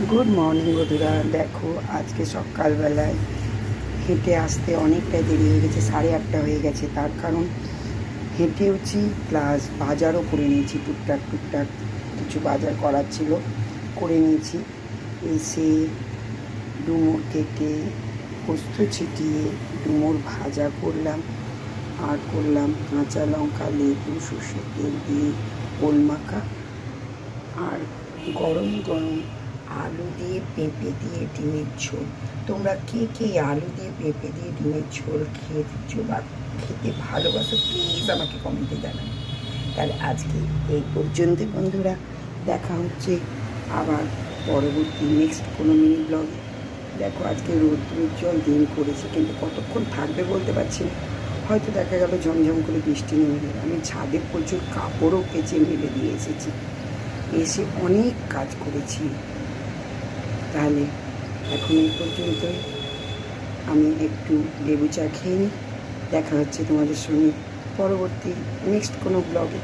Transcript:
Good morning বন্ধুরা। দেখো আজকে সকালবেলায় হেঁটে আসতে অনেকটাই দেরি হয়ে গেছে, 8:30 হয়ে গেছে। তার কারণ হেঁটেওছি প্লাস বাজারও করে নিয়েছি, টুকটাক কিছু বাজার করার ছিল, করে নিয়েছি। এসে ডুমুর কেটে পোস্ত ছিটিয়ে ডুমুর ভাজা করলাম, আর করলাম কাঁচা লঙ্কা লেবু সর্ষের তেল দিয়ে ওল মাখা, আর গরম গরম আলু দিয়ে পেঁপে দিয়ে ডিমের ঝোল। তোমরা কে কে আলু দিয়ে পেঁপে দিয়ে ডিমের ঝোল খেয়েছো বা খেতে ভালোবাসো, প্লিজ আমাকে কমেন্টে জানাও। তাহলে আজকে এই পর্যন্ত বন্ধুরা, দেখা হচ্ছে আবার পরবর্তী নেক্সট কোনো মিনি ব্লগে। দেখো আজকে রৌদ্রোজ্জ্বল দিন করেছে, কিন্তু কতক্ষণ থাকবে বলতে পারছি না। হয়তো দেখা গেল ঝমঝম করে বৃষ্টি নেমে গেল। আমি ছাদে প্রচুর কাপড়ও কেচে মেলে দিয়ে এসেছি, এসে অনেক কাজ করেছি। তাহলে এখন এই পর্যন্তই, আমি একটু লেবু চা খেয়ে নিই। দেখা হচ্ছে তোমাদের সঙ্গে পরবর্তী নেক্সট কোনো ব্লগে।